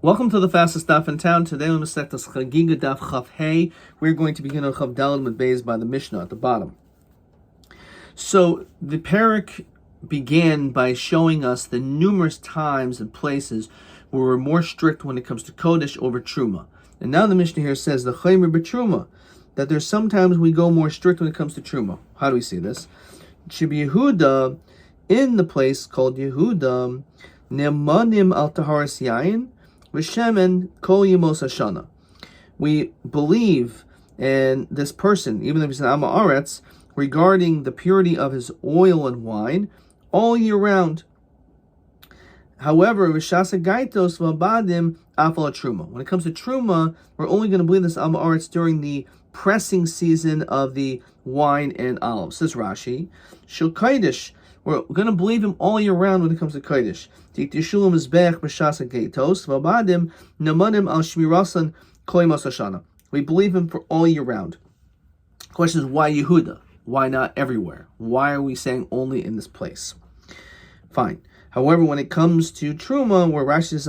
Welcome to the fastest daf in town. Today on Masechtas Chagigah daf Chaf Hey, we're going to begin on Chav Daled with Beis by the Mishnah at the bottom. So the parak began by showing us the numerous times and places where we're more strict when it comes to Kodesh over Truma. And now the Mishnah here says the Chaymer b'Truma, that there's sometimes we go more strict when it comes to Truma. How do we see this? Shibi Yehuda, in the place called Yehuda, Nemanim al Taharas Yain, V'shemen kol yemos hashana. We believe in this person, even if he's an Amma Aretz, regarding the purity of his oil and wine all year round. However, v'shasa gaitos v'abadim afal truma. When it comes to truma, we're only going to believe this Amma Aretz during the pressing season of the wine and olives. Says Rashi, shel kaidish. We're going to believe him all year round when it comes to Kodesh. We believe him for all year round. The question is, why Yehuda? Why not everywhere? Why are we saying only in this place? Fine. However, when it comes to Truma, where Rashi says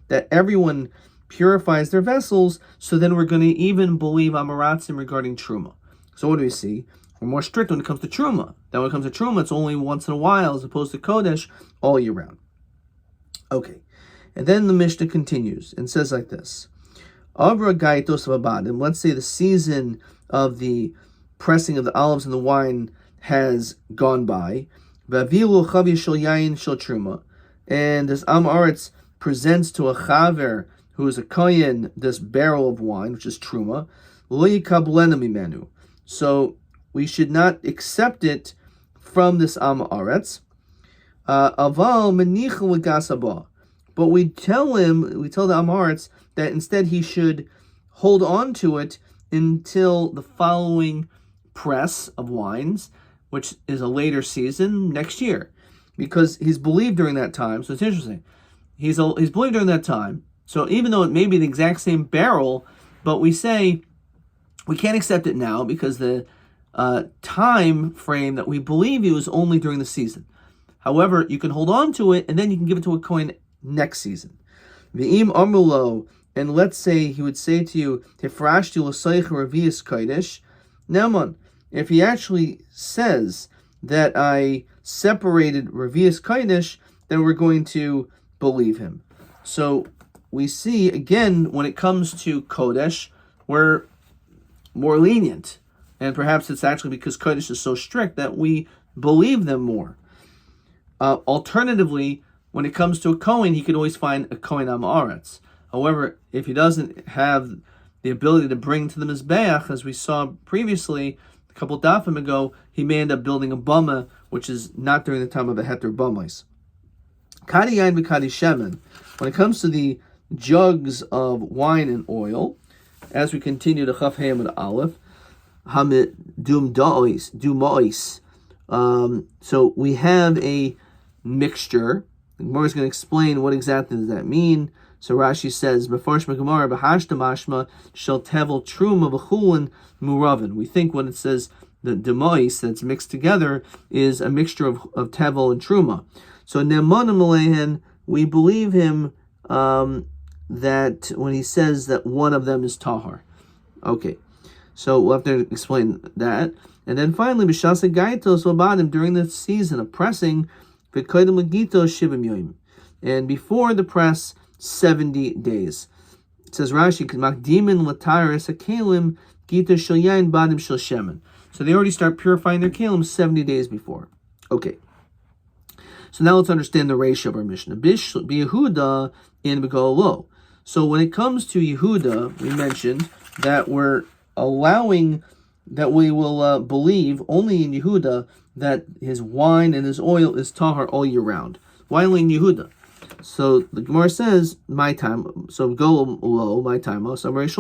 that everyone purifies their vessels, so then we're going to even believe Amaratzim regarding Truma. So what do we see? We're more strict when it comes to Truma. Then when it comes to Truma, it's only once in a while, as opposed to Kodesh, all year round. Okay. And then the Mishnah continues and says like this. Avra gaitos v'abadim. Let's say the season of the pressing of the olives and the wine has gone by. V'avilu chavi shel yayin shel Truma. And this Am Aretz presents to a chaver who is a kohen this barrel of wine, which is Truma. Lo yikablena mimenu. So we should not accept it from this Am Aretz. Aval menicha l'gasaba. But we tell the Am Aretz that instead he should hold on to it until the following press of wines, which is a later season next year, because he's believed during that time. So it's interesting. He's believed during that time. So even though it may be the exact same barrel, but we say we can't accept it now because the time frame that we believe you is only during the season. However, you can hold on to it and then you can give it to a kohen next season. V'im amulo, and let's say he would say to you, Tifrashti l'soich revius kodesh. Naman, if he actually says that I separated revius kodesh, then we're going to believe him. So we see again when it comes to kodesh, we're more lenient. And perhaps it's actually because Kodesh is so strict that we believe them more. Alternatively, when it comes to a Kohen, he can always find a Kohen Am Aretz. However, if he doesn't have the ability to bring to the Mizbeach, as we saw previously, a couple dafim ago, he may end up building a Bama, which is not during the time of a Heter Bamais. Kadi Yain v'Kadi Shemen. When it comes to the jugs of wine and oil, as we continue to Chaf Hayim with Aleph, so we have a mixture. The Gemara is going to explain what exactly does that mean. So Rashi says, we think when it says the demois that's mixed together is a mixture of tevel and truma. So ne'emanim alehen, we believe him that when he says that one of them is tahar. Okay. So we'll have to explain that. And then finally, B'shasa Gaitos Vabadim, during the season of pressing, V'kodim L'gitos Shivim Yoim. And before the press, 70 days. It says Rashi, Makdimin L'taris HaKelim Gitos Shel Yain Badim Shel Shemen. So they already start purifying their kelim 70 days before. Okay. So now let's understand the ratio of our Mishnah. B'Yehuda and B'Golo. So when it comes to Yehuda, we mentioned that we're allowing that we will believe only in Yehuda that his wine and his oil is tahar all year round. Why only in Yehuda? So the Gemara says, my time, so go low, my time, so there's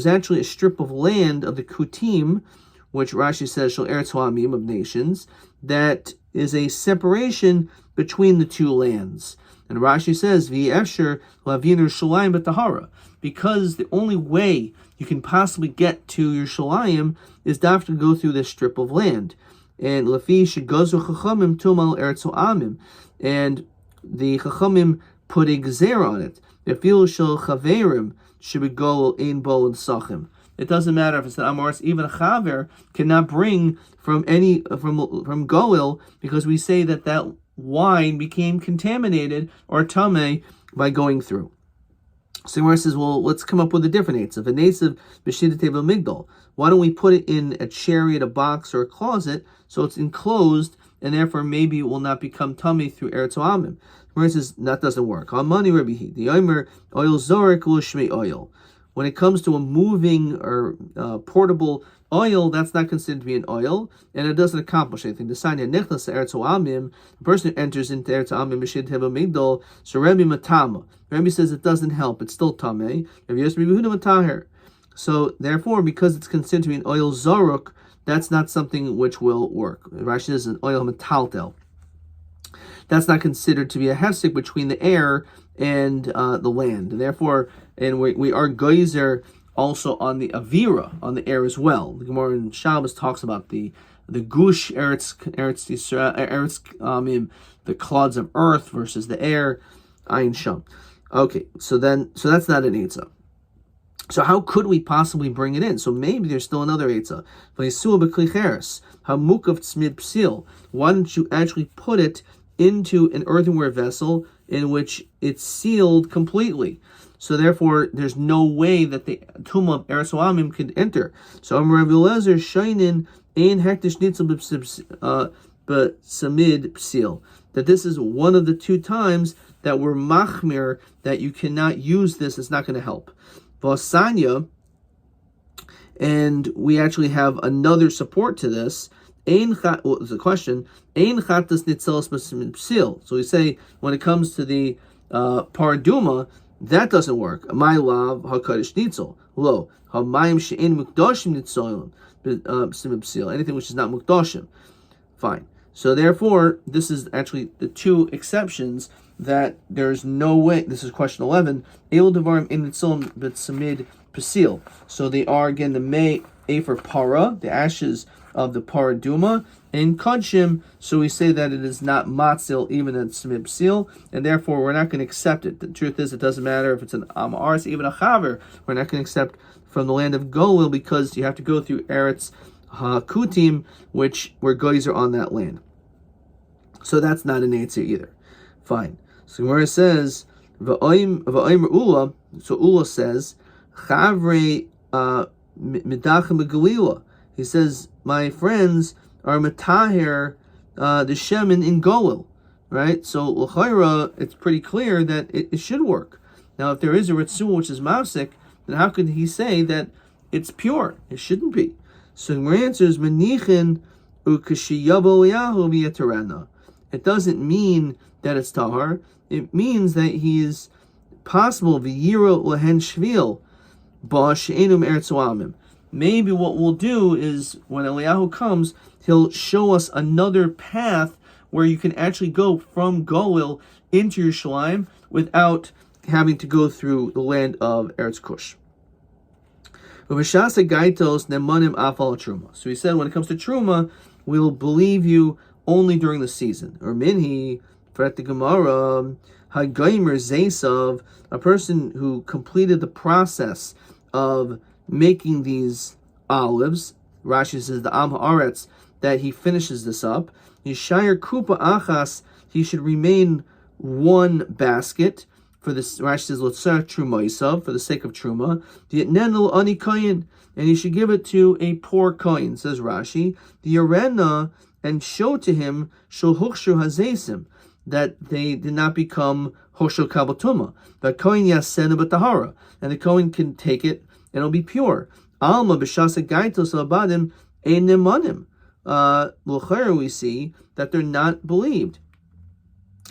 actually a strip of land of the Kutim, which Rashi says, shel eretz ha'amim, of nations, that is a separation between the two lands. And Rashi says, V'yefsher lavinu shalayim b'tahara, because the only way you can possibly get to Yerushalayim is to have to go through this strip of land. and Lefi Shegazu Chachamim Tumal Eretz Amim, and the Chachamim put a gzer on it. Efil Shel Chaverim Shebegol Ein Bo and Sachim. It doesn't matter if it's an Amoritz, even a Chaver cannot bring from Goel, because we say that wine became contaminated or tameh by going through. So Gemara says, well, let's come up with a different eitzah. A native b'shida table migdal. Why don't we put it in a chariot, a box, or a closet, so it's enclosed, and therefore maybe it will not become tummy through eretz amim. Gemara says that doesn't work. Hamani Rabbi, the omer oil zorik l'shmei oil. When it comes to a moving or portable oil, that's not considered to be an oil, and it doesn't accomplish anything. The sign nichlas eretz amim, the person who enters into eretz amim b'shid teva migdal. So Rabbi matama. Rabbi says it doesn't help; it's still tamei. Rabbi Yosef Yehuda mataher. So therefore, because it's considered to be an oil zaruk, that's not something which will work. Rashi says an oil metaltel. That's not considered to be a hefsek between the air and the land. And therefore, we are geyser also on the avira, on the air as well. The Gemara in Shabbos talks about the gush eretz the clods of earth versus the air, ayin sham. Okay, so that's not an eitzah. So how could we possibly bring it in? So maybe there's still another eitzah. Why don't you actually put it into an earthenware vessel in which it's sealed completely? So therefore, there's no way that the tumah of eretz amim could enter. So Rabbi Eliezer shainin ein hektish nitzel b'samid psil. That this is one of the two times that we're machmir, that you cannot use this. It's not going to help. V'asanya, and we actually have another support to this. It's a question. Ein chatas nitzelos b'samid psil. So we say when it comes to the paraduma, that doesn't work. My love hakadosh nitzel lo hamayim she'en mukdashim nitzolim b'samid psil. Anything which is not mukdashim, fine. So therefore, this is actually the two exceptions that there's no way. This is question 11. El devarim in nitzolim b'samid psil. So they are again the may a for para, the ashes of the paraduma, and kodshim, so we say that it is not matzil even at samid psil, and therefore we're not going to accept it. The truth is, it doesn't matter if it's an amaris, even a chaver, we're not going to accept from the land of Golil, because you have to go through Eretz HaKutim, which were geyser on that land. So that's not an eitzah either. Fine. So Gemara says, V'oimer Ula, so Ula says, Chavre midachem begalila. He says, my friends are mataher the shemen in Golil, right? So l'chayra, it's pretty clear that it should work. Now, if there is a ritzul which is mafsik, then how could he say that it's pure? It shouldn't be. So the answer is menichin ukashiyabo yahu v'yatarana. It doesn't mean that it's tahar. It means that he is possible v'yiro lehen shvil ba she'enum eretz amim. Maybe what we'll do is when Eliyahu comes, he'll show us another path where you can actually go from Golil into Yerushalayim without having to go through the land of Eretz Kush. So he said, when it comes to Truma, we'll believe you only during the season. Or minhi, fret the Gemara, hagaymer zaysav, a person who completed the process of making these olives. Rashi says the Am Haaretz, that he finishes this up. Yishayir kupa achas, he should remain one basket for this. Rashi says lotzar truma, for the sake of truma. Dietnenel ani koyin, and he should give it to a poor koyin. Says Rashi, the Yarena, and show to him shel hukshu hazesim, that they did not become hoshel kabatuma. The koyin yasenu b'tahara, and the koyin can take it and it'll be pure. Alma b'shasa gaitos alabadim ein nemanim. L'chayr, we see that they're not believed.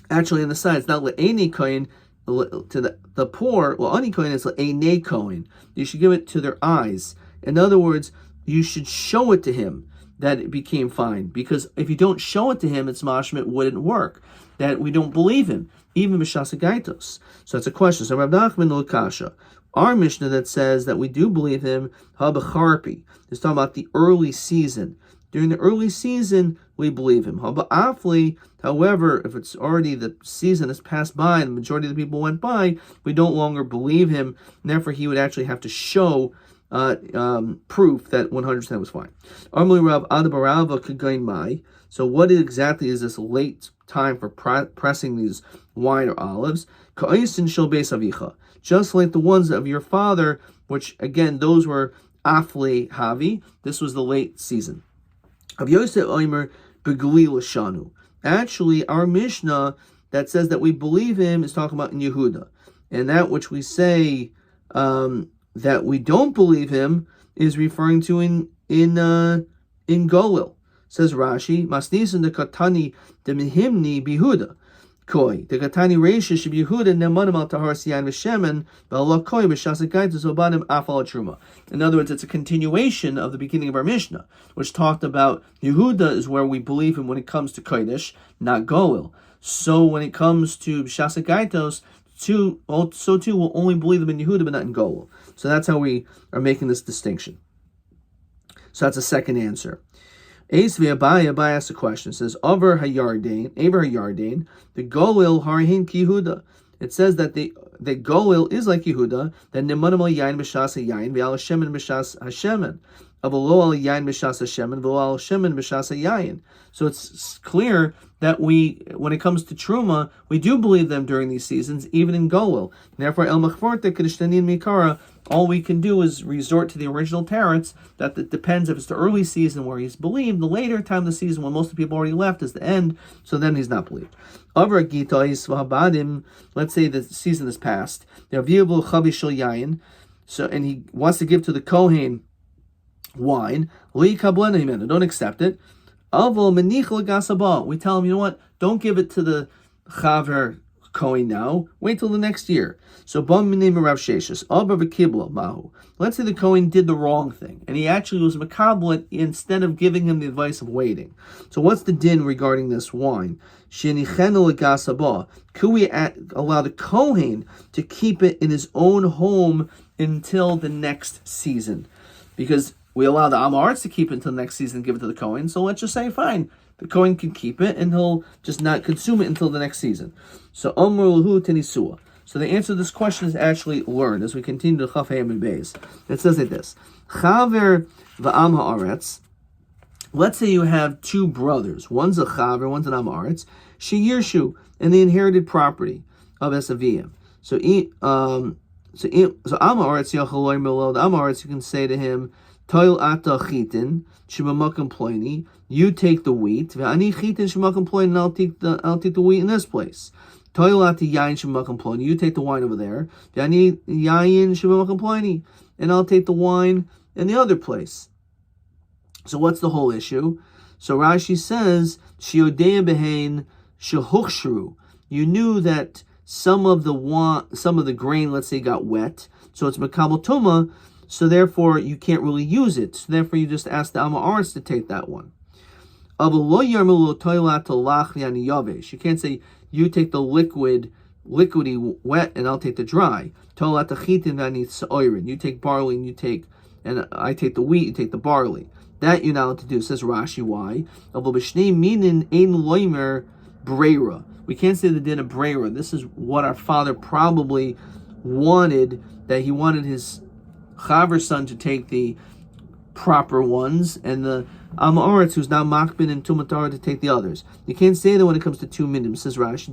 Actually, on the side, it's not le'eni koyin to the poor. Well, ani koyin is le'enei koyin. You should give it to their eyes. In other words, you should show it to him that it became fine. Because if you don't show it to him, it's mashma, it wouldn't work. That we don't believe him, even b'shasa gaitos. So that's a question. So Rav Nachman l'kasha. Our Mishnah that says that we do believe him, Habacharpi, is talking about the early season during the early season, we believe him. However, if it's already the season has passed by and the majority of the people went by, we don't longer believe him, and therefore he would actually have to show proof that 100% was fine. So what exactly is this late time for pressing these wine or olives? Just like the ones of your father, which again, those were Afle Havi. This was the late season. Actually, our Mishnah that says that we believe him is talking about in Yehuda. And that which we say that we don't believe him is referring to in Golil. Says Rashi, Masnisan de Katani de Mihimni Bihuda. Koi. The Katani Reisha should be Yehuda Nemanim al Tahar Siyan Veshemen, Bala Koi B'Shasakaitis Obanim Afal Truma. In other words, it's a continuation of the beginning of our Mishnah, which talked about Yehuda is where we believe him when it comes to Kodesh, not Golil. So when it comes to B'Shasakaitos, so too we'll only believe him in Yehuda but not in Golil. So that's how we are making this distinction. So that's a second answer. Abai asks a question. It says, Over Hayardain, the Golil Harihin Kihuda. It says that the Golil is like Yehuda, that Nemanim al Yain B'Shas HaYain, V'al Shemen B'Shas HaShemen. Avalo al Yain B'Shas HaShemen, V'lo al Shemen B'Shas HaYain. So it's clear that when it comes to Truma, we do believe them during these seasons, even in Golil. Therefore, El Machforte Kedishtanin Mikara, all we can do is resort to the original teretz that it depends if it's the early season where he's believed, the later time of the season when most of the people already left is the end, so then he's not believed. Let's say the season is past. So, and he wants to give to the Kohen wine. Don't accept it. We tell him, you know what? Don't give it to the Chaver Kohen now. Wait till the next year. So let's say the Kohen did the wrong thing, and he actually was makabel instead of giving him the advice of waiting. So what's the din regarding this wine? Could we allow the Kohen to keep it in his own home until the next season? Because we allow the Amaretz to keep it until the next season and give it to the Kohen. So let's just say, fine, the Kohen can keep it and he'll just not consume it until the next season. So So the answer to this question is actually learned as we continue to Chaf Hayim and Beis. It says like this: Chaver v'am haaretz. Let's say you have two brothers. One's a Chaver, one's an Am Haaretz. Sheyirshu, and the inherited property of Esaviyim. So Am Haaretz yachaloi melo. The Am Haaretz, you can say to him, Toil ata chitin shemamakam ploini. You take the wheat. Ve'ani chitin shemamakam ploini, and I'll take the wheat in this place. Toil ata yain shemamakam ploini. You take the wine over there. Ve'ani yain shemamakam ploini, and I'll take the wine in the other place. So what's the whole issue? So Rashi says, Shiodea behain shehuchshru. You knew that some of the grain, let's say, got wet, so it's makabel tuma. So therefore, you can't really use it. So therefore, you just ask the Amaretz to take that one. You can't say, you take the liquidy wet, and I'll take the dry. You take barley, and I take the wheat, you take the barley. That you're not allowed to do. Says Rashi, why? We can't say the din of breira. This is what our father probably wanted, that he wanted his Chaver's son to take the proper ones, and the Amaretz, who's now Makbin and Tumatar, to take the others. You can't say that when it comes to two minim. Says Rashi,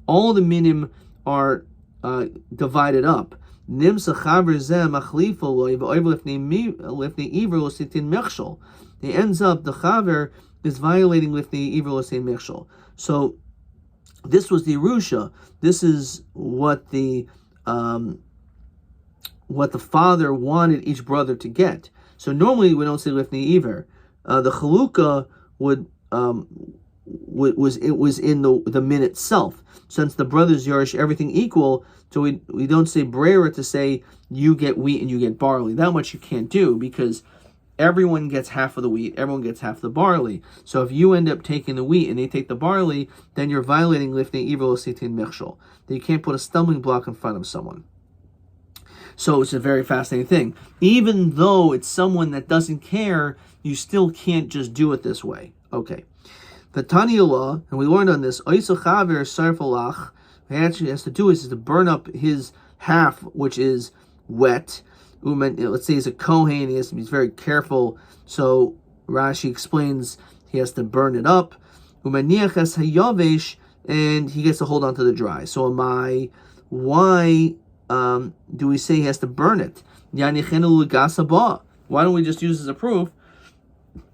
all the minim are divided up. It ends up the Chaver is violating Lifnei Iver L'Sein Mechshol. So this was the Yerusha. This is what the father wanted each brother to get. So normally we don't say Lifnei Iver. The Chalukah was in the min itself. Since the brothers Yerush everything equal, so we don't say Brera to say you get wheat and you get barley. That much you can't do, because everyone gets half of the wheat, everyone gets half the barley. So if you end up taking the wheat and they take the barley, then you're violating Lifnei Iver L'Sitin Mechshol. Then you can't put a stumbling block in front of someone. So it's a very fascinating thing. Even though it's someone that doesn't care, you still can't just do it this way. Okay. The Taniyullah, and we learned on this, Oisachaver Sarfalach, what he actually has to do is to burn up his half, which is wet. Let's say he's a Kohen, he has to be very careful. So Rashi explains he has to burn it up. Umaniachas hayavesh, and he gets to hold on to the dry. So why do we say he has to burn it? Why don't we just use as a proof?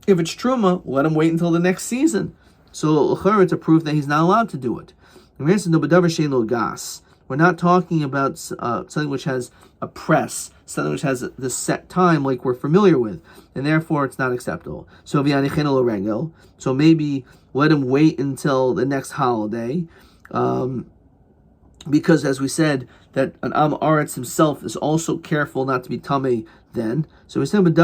If it's truma, let him wait until the next season. So it's a proof that he's not allowed to do it. We're not talking about something which has a press, something which has the set time like we're familiar with, and therefore it's not acceptable. So maybe let him wait until the next holiday, because as we said, that an Am Aretz himself is also careful not to be tamei then. So we said, it's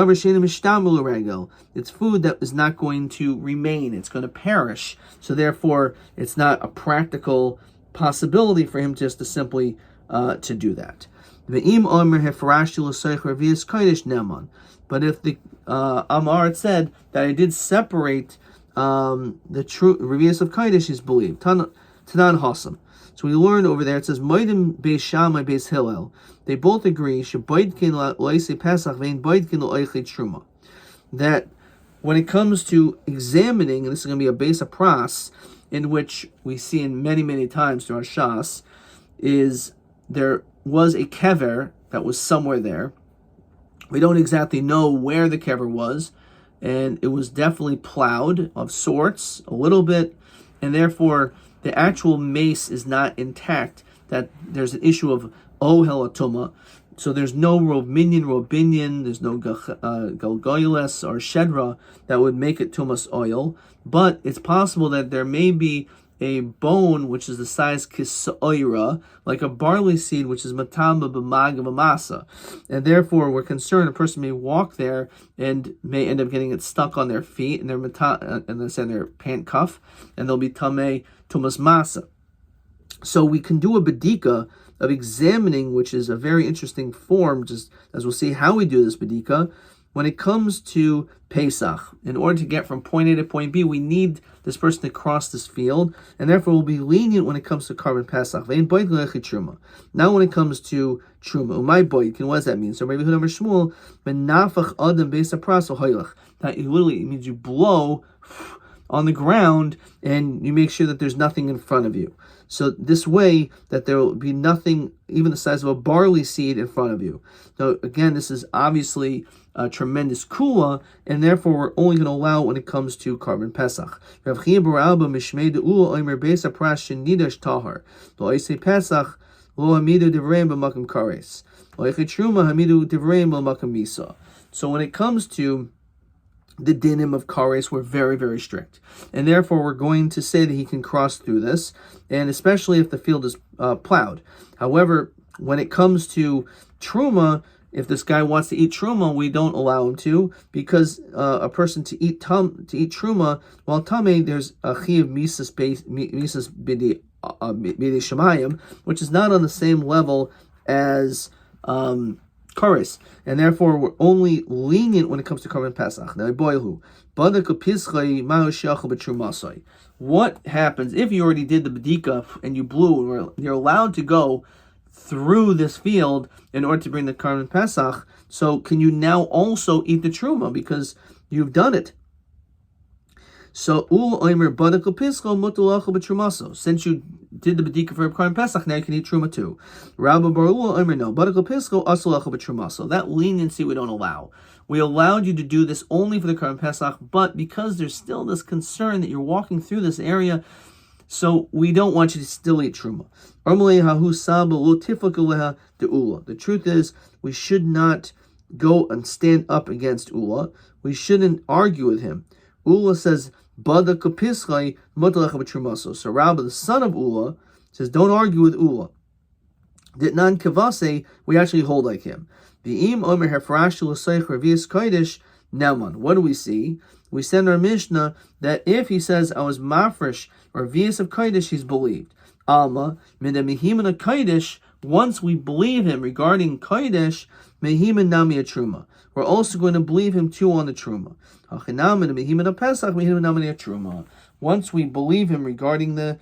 food that is not going to remain, it's going to perish. So therefore, it's not a practical possibility for him just to simply to do that. But if the Amar said that I did separate the true Revius of Kaidish is believed. Tanan Hasam. So we learned over there, it says, Moidim Beis Shammai Beis Hillel. They both agree that when it comes to examining, and this is going to be a Beis Apras, in which we see in many, many times throughout Shas, is there was a kever that was somewhere there. We don't exactly know where the kever was, and it was definitely plowed of sorts, a little bit, and therefore the actual mace is not intact, that there's an issue of ohel atuma, so there's no robinyan, there's no galgoyles or shedra that would make it tumas oil, but it's possible that there may be a bone which is the size kisoira, like a barley seed, which is matamba b'mag of a masa, and therefore we're concerned a person may walk there and may end up getting it stuck on their feet and their their pant cuff, and they'll be tamei tumas masa. So we can do a bedika of examining, which is a very interesting form, just as we'll see how we do this bedika. When it comes to Pesach, in order to get from point A to point B, we need this person to cross this field, and therefore we'll be lenient when it comes to carbon Pesach. Now when it comes to Truma, what does that mean? So Rabbi Yehuda Shmuel, menafach adam beis apras hoylach. That literally means you blow on the ground and you make sure that there's nothing in front of you. So this way that there will be nothing, even the size of a barley seed in front of you. Now again, this is obviously a tremendous kula, and therefore we're only going to allow it when it comes to carbon Pesach. Rav Chiya bar Abba mishmei de'ula omer beis apras shenidash tahar. Lo eisei Pesach lo hamidu divreim b'makam kares. Lo eichet truma hamidu divreim b'makam misa. So when it comes to the dinim of kares, we're very, very strict, and therefore we're going to say that he can cross through this, and especially if the field is plowed. However, when it comes to truma, if this guy wants to eat truma, we don't allow him to, because a person to eat truma while tamei, there's a chi of misas b'dei shemayim, which is not on the same level as kares, and therefore we're only lenient when it comes to carbon Pesach. Now, what happens if you already did the bedika and you blew, and you're allowed to go through this field in order to bring the carbon Pesach? So can you now also eat the truma because you've done it? So since you did the bedika for carbon Pesach, now you can eat truma too. So that leniency we don't allow. We allowed you to do this only for the carbon Pesach, but because there's still this concern that you're walking through this area, so we don't want you to still eat truma. The truth is, we should not go and stand up against Ula. We shouldn't argue with him. Ula says, so Rabbi, the son of Ula, says, don't argue with Ula. Ditnan kavase, we actually hold like him. What do we see? We send our Mishnah that if he says, I was mafresh or vias of Kaidish, he's believed. Alma, midamihimana Kaidish, once we believe him regarding Kodesh, Mehiman Nami Truma, we're also going to believe him too on the Truma. Once we believe him regarding the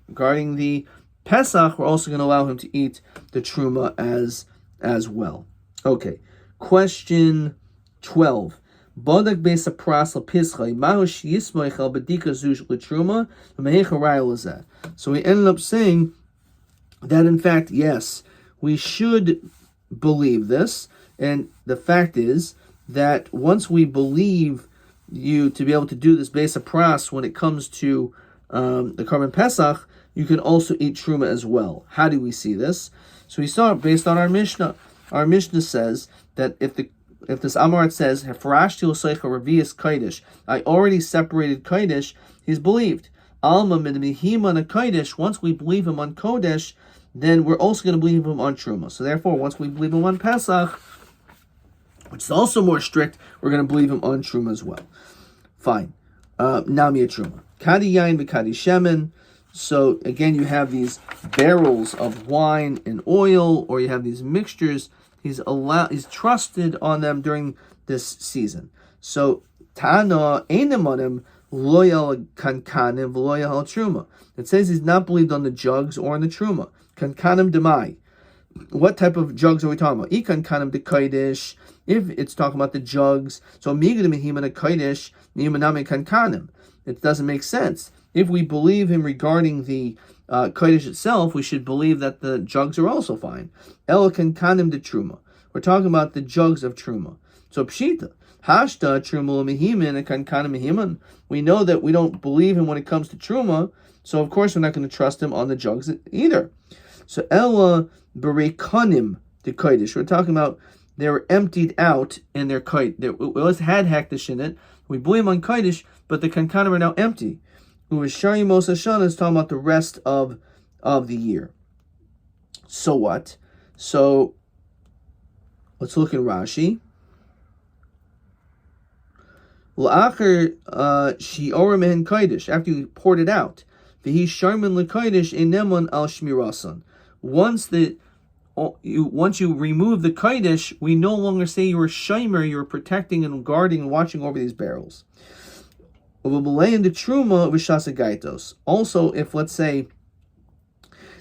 regarding the Pesach, we're also going to allow him to eat the Truma as well. Okay, question 12. Bodak besa prasla pischai mahush yismoichel bedika zush letruma v'mehecha rayel. So we ended up saying that in fact, yes, we should believe this, and the fact is that once we believe you to be able to do this besa pras when it comes to the Karban Pesach, you can also eat truma as well. How do we see this? So we saw it based on our Mishnah. Our Mishnah says that if this Amorat says, Hefrashti l'seicha revius kodesh, I already separated kodesh, he's believed. Alma midmihima na kodesh, once we believe him on kodesh, then we're also going to believe him on truma. So therefore, once we believe him on Pesach, which is also more strict, we're going to believe him on truma as well. Fine. Nami truma. Kadi yain v'kadi shemen. So again, you have these barrels of wine and oil, or you have these mixtures. He's trusted on them during this season. So Tana Einamanim loyal kankanim v'loyal truma. It says he's not believed on the jugs or on the truma. Kankanim demai. What type of jugs are we talking about? Ikankanim de kodesh. If it's talking about the jugs, so migadim himana kodesh nimanami kankanim. It doesn't make sense. If we believe him regarding the kodesh itself, we should believe that the jugs are also fine. El kankanim de truma. We're talking about the jugs of truma. So pshita. Hashta truma mehiman and kankanim mehiman. We know that we don't believe him when it comes to truma, so of course we're not going to trust him on the jugs either. So ella berekanim de kodesh. We're talking about they were emptied out and their kite. It had hektish in it. We believe him on kodesh, but the kankanim are now empty. Uvashari Mos Hashana is talking about the rest of the year. So what? So let's look at Rashi. L'achar shi'ora mehen kodesh, after you poured it out, v'hi sharmin l'kodesh enemon al shmirasan. Once you remove the kodesh, we no longer say you were shimer, you were protecting and guarding and watching over these barrels. Also, if let's say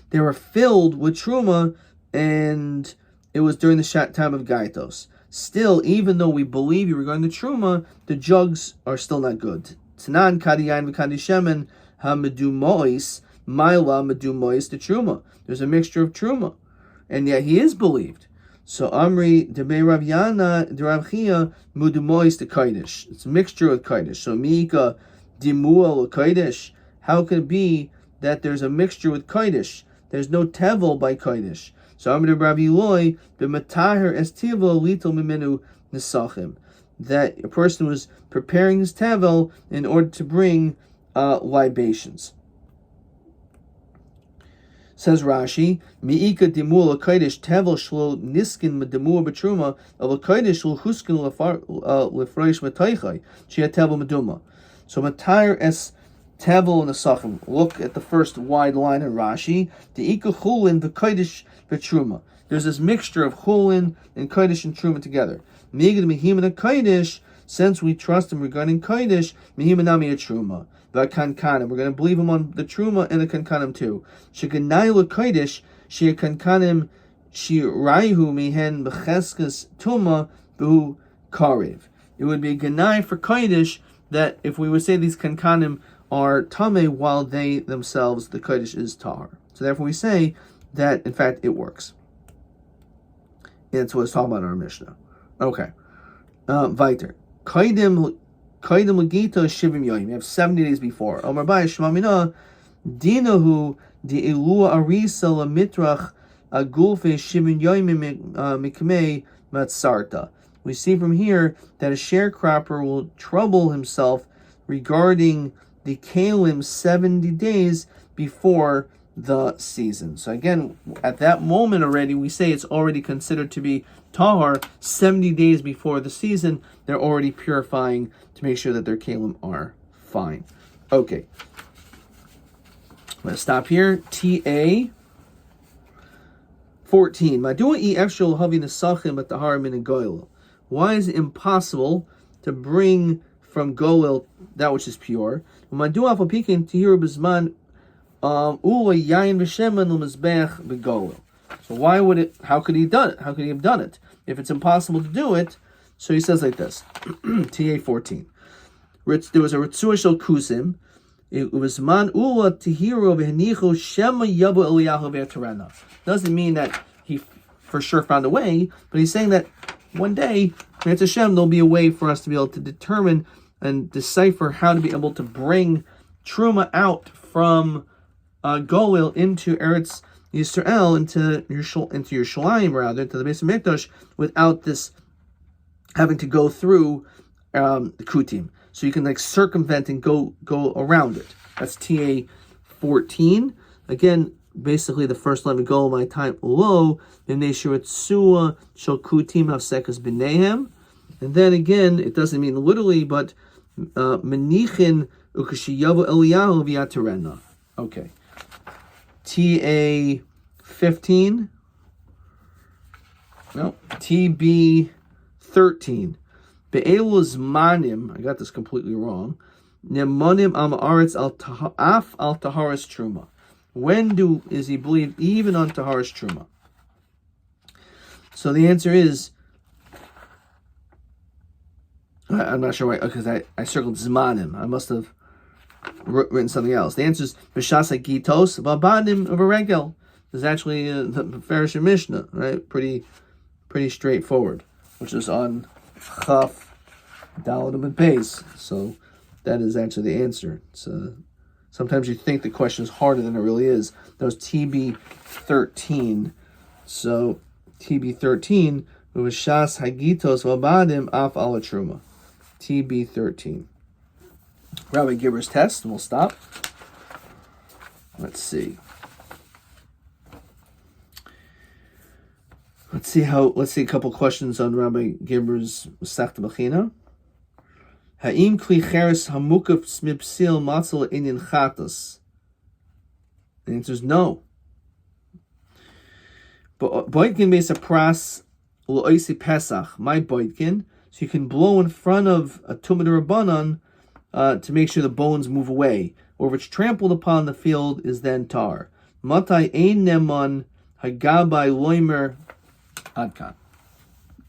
they were filled with truma and it was during the time of gaitos, still, even though we believe you regarding the truma, the jugs are still not good. Tanan kadiyain v'kadishemen hamedumois maila medumois the truma. There's a mixture of truma, and yet he is believed. So Amri debei Rav Yana de Rav Chia mudumois the kodesh. It's a mixture with kodesh. So Mika dimuel kodesh. How could it be that there's a mixture with kodesh? There's no tevel by kodesh. So Amri de Rav Eloi b'mataher es tevel litol mimenu nesachim. That a person was preparing his tevel in order to bring libations. Says Rashi, Mi'ika dimur l'kodesh tevel shlo niskin medemur b'truma of l'kodesh shlo huskin l'freish metaychai shia tevel meduma. So matayr es tevel and nesachim. Look at the first wide line in Rashi. De'ika chulin v'kodesh v'truma. There's this mixture of chulin and kodesh and truma together. Migad mihimana kodesh. Since we trust him regarding kodesh, mihimanami a truma. The kankanim. We're going to believe him on the truma and the kankanim too. Sheganai l'kodesh shia kankanim shiraihu mihen b'cheskas tuma b'hu karev. It would be a ganai for kodesh that if we would say these kankanim are tameh while they themselves, the kodesh is tahar. So therefore we say that in fact it works. And that's what it's talking about in our Mishnah. Okay. Weiter. Kaidim Lagita Shivim Yoim. You have 70 days before. Omar Bai Shmamina Dinahu Di Ilua Arisa Lamitrach Agulfe Shivim Yoim Mikmei Matsarta. We see from here that a sharecropper will trouble himself regarding the kalim 70 days before the season. So again, at that moment already, we say it's already considered to be tahar. 70 days before the season, they're already purifying to make sure that their kalim are fine. Okay. I'm going to stop here. TA 14. Why is it impossible to bring from goel that which is pure? So why would it? How could he have done it? How could he have done it if it's impossible to do it? So he says like this: TA 14. There was a ritzua shel kusim. It was man ula tehiro v'henichu shema yabu eliyahu v'yatarena. Doesn't mean that he for sure found a way, but he's saying that one day, Mitzvah Hashem, there'll be a way for us to be able to determine and decipher how to be able to bring truma out from Goel into Eretz Yisrael, into Yerushalayim, rather, into the Beis Hamikdash, without this having to go through the Kutim. So you can like circumvent and go around it. That's TA 14. Again, basically the first line of Goel my time low, and then again, it doesn't mean literally, but menichin ukashiyavu eliyahu v'yatarena. Okay. TA 15. No. TB 13. Be'eluz manim. I got this completely wrong. Nemanim am aretz al taharas truma. When is he believed even on taharas truma? So the answer is, I'm not sure why, because I circled zmanim. I must have written something else. The answer is b'shas hagitos v'abanim of a regel. There's actually the Farish Mishnah, right? Pretty straightforward, which is on Chaf Daladam and Beis. So that is actually the answer. So sometimes you think the question is harder than it really is. That was TB 13. So TB 13 was Shas Hagitos Vabadim Af Ala Truma. TB 13. Rabbi Gibber's test, and we'll stop. Let's see a couple questions on Rabbi Gibber's Masechta Bechina. Ha'im kli cheres hamukaf smipsil matzal inyan chatas. The answer is no. But boitkin beis a pras l'oisi pesach. My boitkin, so you can blow in front of a tumah d'Rabbanan to make sure the bones move away, or if it's trampled upon the field is then tar. Matai ein neman hagabai loimer adkan.